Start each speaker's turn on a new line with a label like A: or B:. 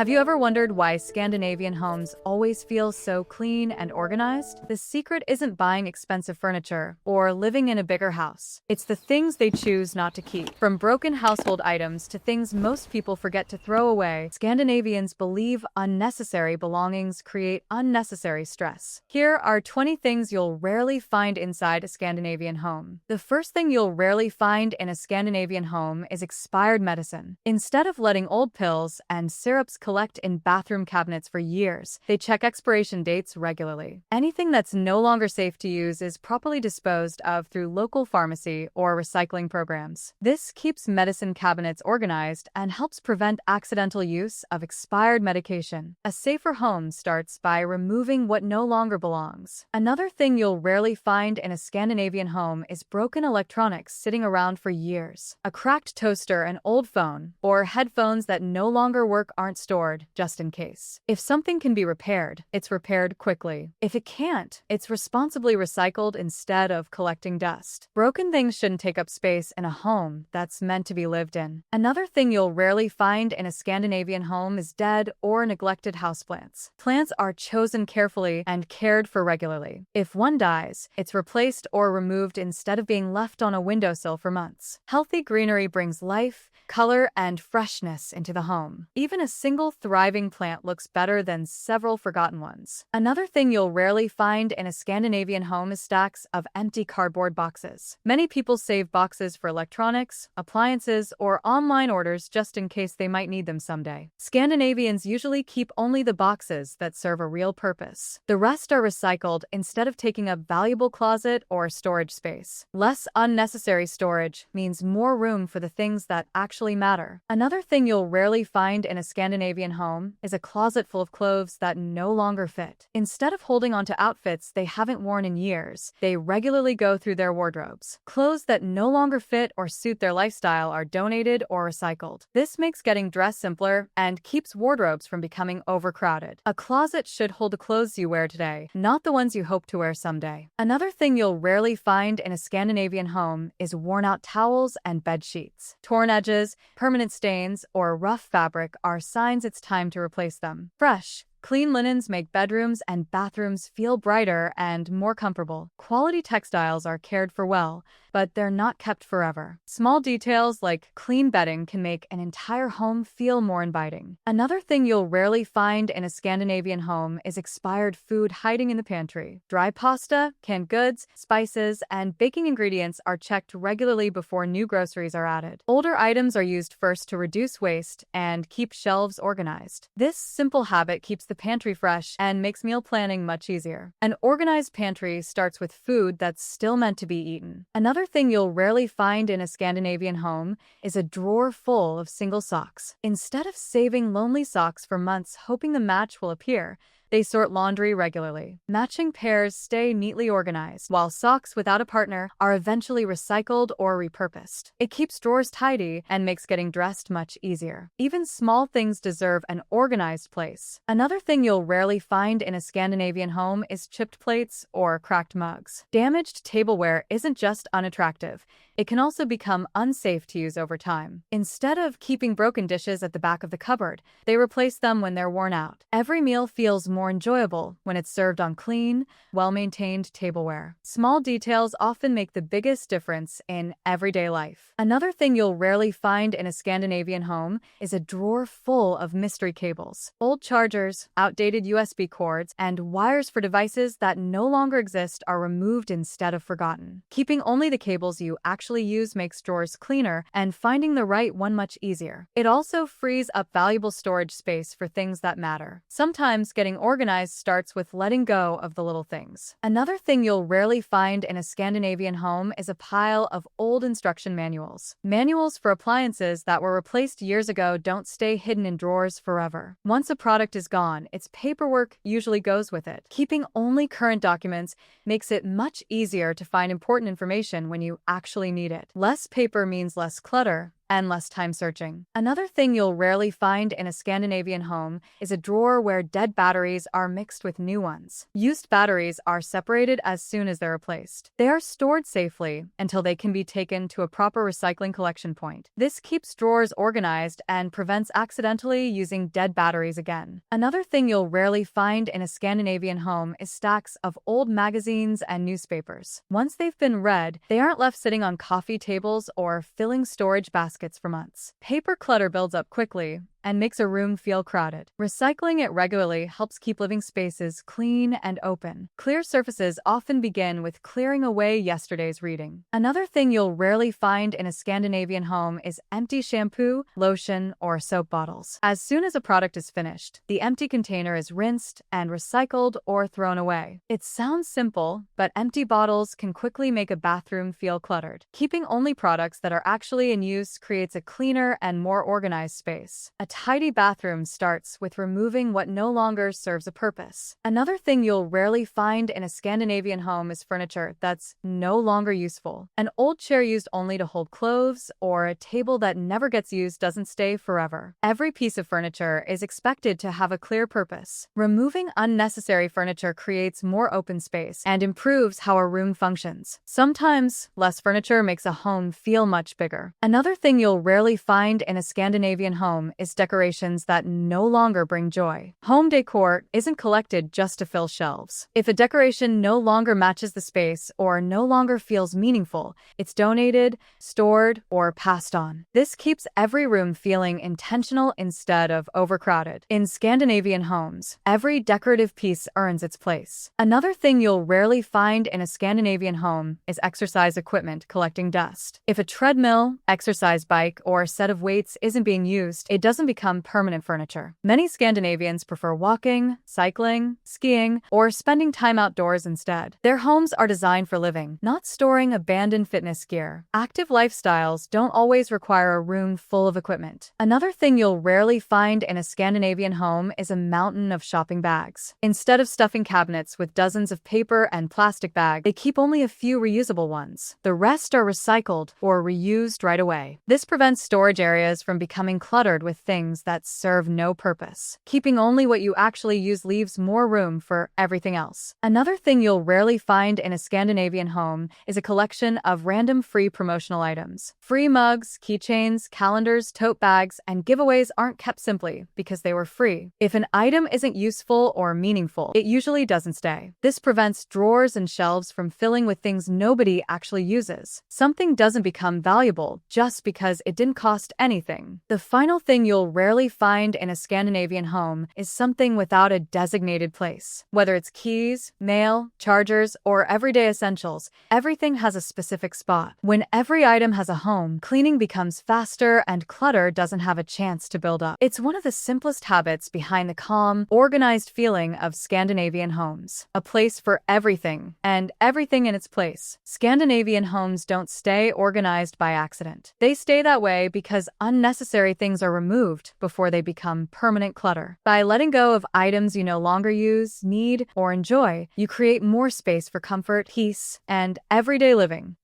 A: Have you ever wondered why Scandinavian homes always feel so clean and organized? The secret isn't buying expensive furniture or living in a bigger house. It's the things they choose not to keep. From broken household items to things most people forget to throw away, Scandinavians believe unnecessary belongings create unnecessary stress. Here are 20 things you'll rarely find inside a Scandinavian home. The first thing you'll rarely find in a Scandinavian home is expired medicine. Instead of letting old pills and syrups collect in bathroom cabinets for years, they check expiration dates regularly. Anything that's no longer safe to use is properly disposed of through local pharmacy or recycling programs. This keeps medicine cabinets organized and helps prevent accidental use of expired medication. A safer home starts by removing what no longer belongs. Another thing you'll rarely find in a Scandinavian home is broken electronics sitting around for years. A cracked toaster, an old phone, or headphones that no longer work aren't stored, just in case. If something can be repaired, it's repaired quickly. If it can't, it's responsibly recycled instead of collecting dust. Broken things shouldn't take up space in a home that's meant to be lived in. Another thing you'll rarely find in a Scandinavian home is dead or neglected houseplants. Plants are chosen carefully and cared for regularly. If one dies, it's replaced or removed instead of being left on a windowsill for months. Healthy greenery brings life, color, and freshness into the home. Even a single thriving plant looks better than several forgotten ones. Another thing you'll rarely find in a Scandinavian home is stacks of empty cardboard boxes. Many people save boxes for electronics, appliances, or online orders just in case they might need them someday. Scandinavians usually keep only the boxes that serve a real purpose. The rest are recycled instead of taking up valuable closet or storage space. Less unnecessary storage means more room for the things that actually matter. Another thing you'll rarely find in a Scandinavian home is a closet full of clothes that no longer fit. Instead of holding onto outfits they haven't worn in years, they regularly go through their wardrobes. Clothes that no longer fit or suit their lifestyle are donated or recycled. This makes getting dressed simpler and keeps wardrobes from becoming overcrowded. A closet should hold the clothes you wear today, not the ones you hope to wear someday. Another thing you'll rarely find in a Scandinavian home is worn-out towels and bed sheets. Torn edges, permanent stains, or rough fabric are signs it's time to replace them. Fresh, clean linens make bedrooms and bathrooms feel brighter and more comfortable. Quality textiles are cared for well, but they're not kept forever. Small details like clean bedding can make an entire home feel more inviting. Another thing you'll rarely find in a Scandinavian home is expired food hiding in the pantry. Dry pasta, canned goods, spices, and baking ingredients are checked regularly before new groceries are added. Older items are used first to reduce waste and keep shelves organized. This simple habit keeps the pantry fresh and makes meal planning much easier. An organized pantry starts with food that's still meant to be eaten. Another thing you'll rarely find in a Scandinavian home is a drawer full of single socks. Instead of saving lonely socks for months hoping the match will appear, they sort laundry regularly. Matching pairs stay neatly organized, while socks without a partner are eventually recycled or repurposed. It keeps drawers tidy and makes getting dressed much easier. Even small things deserve an organized place. Another thing you'll rarely find in a Scandinavian home is chipped plates or cracked mugs. Damaged tableware isn't just unattractive, it can also become unsafe to use over time. Instead of keeping broken dishes at the back of the cupboard, they replace them when they're worn out. Every meal feels more enjoyable when it's served on clean, well-maintained tableware. Small details often make the biggest difference in everyday life. Another thing you'll rarely find in a Scandinavian home is a drawer full of mystery cables. Old chargers, outdated USB cords, and wires for devices that no longer exist are removed instead of forgotten. Keeping only the cables you actually use makes drawers cleaner and finding the right one much easier. It also frees up valuable storage space for things that matter. Sometimes getting organized starts with letting go of the little things. Another thing you'll rarely find in a Scandinavian home is a pile of old instruction manuals. Manuals for appliances that were replaced years ago don't stay hidden in drawers forever. Once a product is gone, its paperwork usually goes with it. Keeping only current documents makes it much easier to find important information when you actually need it. Less paper means less clutter and less time searching. Another thing you'll rarely find in a Scandinavian home is a drawer where dead batteries are mixed with new ones. Used batteries are separated as soon as they're replaced. They are stored safely until they can be taken to a proper recycling collection point. This keeps drawers organized and prevents accidentally using dead batteries again. Another thing you'll rarely find in a Scandinavian home is stacks of old magazines and newspapers. Once they've been read, they aren't left sitting on coffee tables or filling storage baskets for months. Paper clutter builds up quickly and makes a room feel crowded. Recycling it regularly helps keep living spaces clean and open. Clear surfaces often begin with clearing away yesterday's reading. Another thing you'll rarely find in a Scandinavian home is empty shampoo, lotion, or soap bottles. As soon as a product is finished, the empty container is rinsed and recycled or thrown away. It sounds simple, but empty bottles can quickly make a bathroom feel cluttered. Keeping only products that are actually in use creates a cleaner and more organized space. A tidy bathroom starts with removing what no longer serves a purpose. Another thing you'll rarely find in a Scandinavian home is furniture that's no longer useful. An old chair used only to hold clothes or a table that never gets used doesn't stay forever. Every piece of furniture is expected to have a clear purpose. Removing unnecessary furniture creates more open space and improves how a room functions. Sometimes, less furniture makes a home feel much bigger. Another thing you'll rarely find in a Scandinavian home is decorations that no longer bring joy. Home decor isn't collected just to fill shelves. If a decoration no longer matches the space or no longer feels meaningful, it's donated, stored, or passed on. This keeps every room feeling intentional instead of overcrowded. In Scandinavian homes, every decorative piece earns its place. Another thing you'll rarely find in a Scandinavian home is exercise equipment collecting dust. If a treadmill, exercise bike, or set of weights isn't being used, it doesn't become permanent furniture. Many Scandinavians prefer walking, cycling, skiing, or spending time outdoors instead. Their homes are designed for living, not storing abandoned fitness gear. Active lifestyles don't always require a room full of equipment. Another thing you'll rarely find in a Scandinavian home is a mountain of shopping bags. Instead of stuffing cabinets with dozens of paper and plastic bags, they keep only a few reusable ones. The rest are recycled or reused right away. This prevents storage areas from becoming cluttered with things that serve no purpose. Keeping only what you actually use leaves more room for everything else. Another thing you'll rarely find in a Scandinavian home is a collection of random free promotional items. Free mugs, keychains, calendars, tote bags, and giveaways aren't kept simply because they were free. If an item isn't useful or meaningful, it usually doesn't stay. This prevents drawers and shelves from filling with things nobody actually uses. Something doesn't become valuable just because it didn't cost anything. The final thing you'll rarely find in a Scandinavian home is something without a designated place. Whether it's keys, mail, chargers, or everyday essentials, everything has a specific spot. When every item has a home, cleaning becomes faster and clutter doesn't have a chance to build up. It's one of the simplest habits behind the calm, organized feeling of Scandinavian homes. A place for everything, and everything in its place. Scandinavian homes don't stay organized by accident. They stay that way because unnecessary things are removed before they become permanent clutter. By letting go of items you no longer use, need, or enjoy, you create more space for comfort, peace, and everyday living.